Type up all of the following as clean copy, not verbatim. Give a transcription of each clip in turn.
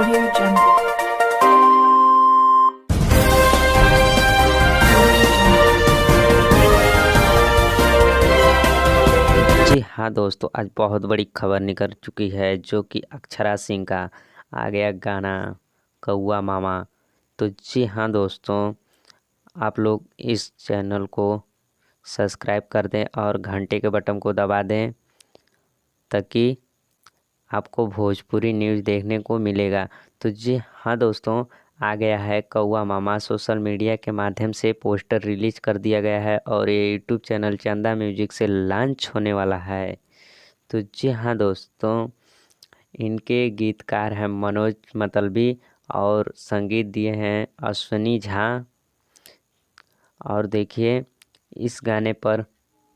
Audio Jungle. जी हाँ दोस्तों, आज बहुत बड़ी खबर निकल चुकी है जो कि अक्षरा सिंह का आ गया गाना कौआ मामा। तो जी हाँ दोस्तों, आप लोग इस चैनल को सब्सक्राइब कर दें और घंटे के बटन को दबा दें ताकि आपको भोजपुरी न्यूज़ देखने को मिलेगा। तो जी हाँ दोस्तों, आ गया है कौआ मामा। सोशल मीडिया के माध्यम से पोस्टर रिलीज कर दिया गया है और ये यूट्यूब चैनल चंदा म्यूजिक से लॉन्च होने वाला है। तो जी हाँ दोस्तों, इनके गीतकार हैं मनोज मतलबी और संगीत दिए हैं अश्वनी झा। और देखिए, इस गाने पर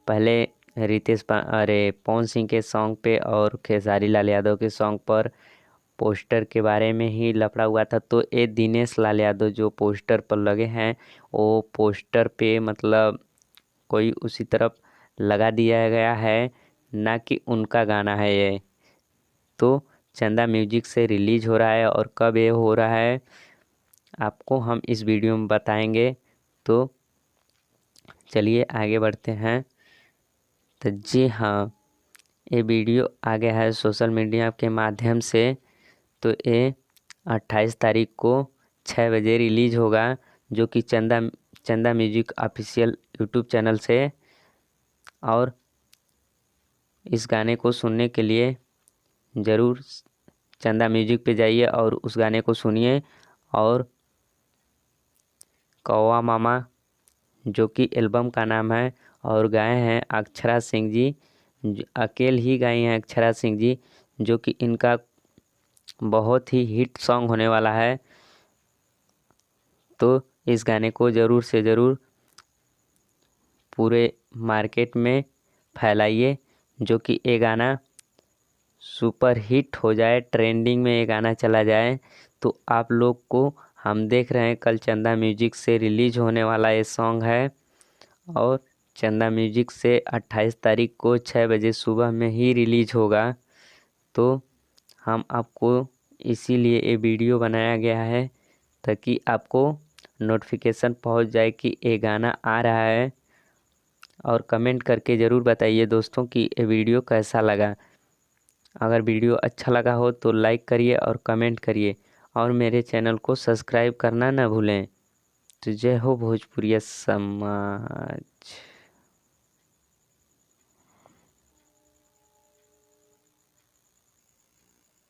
पहले पवन सिंह के सॉन्ग पे और खेसारी लाल यादव के सॉन्ग पर पोस्टर के बारे में ही लफड़ा हुआ था। तो ये दिनेश लाल यादव जो पोस्टर पर लगे हैं, वो पोस्टर पे मतलब कोई उसी तरफ लगा दिया गया है, ना कि उनका गाना है ये। तो चंदा म्यूजिक से रिलीज हो रहा है और कब ये हो रहा है आपको हम इस वीडियो में बताएंगे। तो चलिए आगे बढ़ते हैं। तो जी हाँ, ये वीडियो आ गया है सोशल मीडिया के माध्यम से। तो ये 28 तारीख को 6 बजे रिलीज होगा, जो कि चंदा म्यूजिक ऑफिशियल यूट्यूब चैनल से। और इस गाने को सुनने के लिए ज़रूर चंदा म्यूजिक पे जाइए और उस गाने को सुनिए। और कौवा मामा जो कि एल्बम का नाम है, और गाए हैं अक्षरा सिंह जी, अकेले ही गाई हैं अक्षरा सिंह जी, जो कि इनका बहुत ही हिट सॉन्ग होने वाला है। तो इस गाने को ज़रूर से ज़रूर पूरे मार्केट में फैलाइए, जो कि ये गाना सुपर हिट हो जाए, ट्रेंडिंग में ये गाना चला जाए। तो आप लोग को हम देख रहे हैं, कल चंदा म्यूजिक से रिलीज होने वाला ये सॉन्ग है और चंदा म्यूजिक से 28 तारीख को 6 बजे सुबह में ही रिलीज होगा। तो हम आपको इसीलिए ये वीडियो बनाया गया है ताकि आपको नोटिफिकेशन पहुंच जाए कि ये गाना आ रहा है। और कमेंट करके ज़रूर बताइए दोस्तों कि ये वीडियो कैसा लगा। अगर वीडियो अच्छा लगा हो तो लाइक करिए और कमेंट करिए, और मेरे चैनल को सब्सक्राइब करना ना भूलें। तो जय हो भोजपुरिया समाज।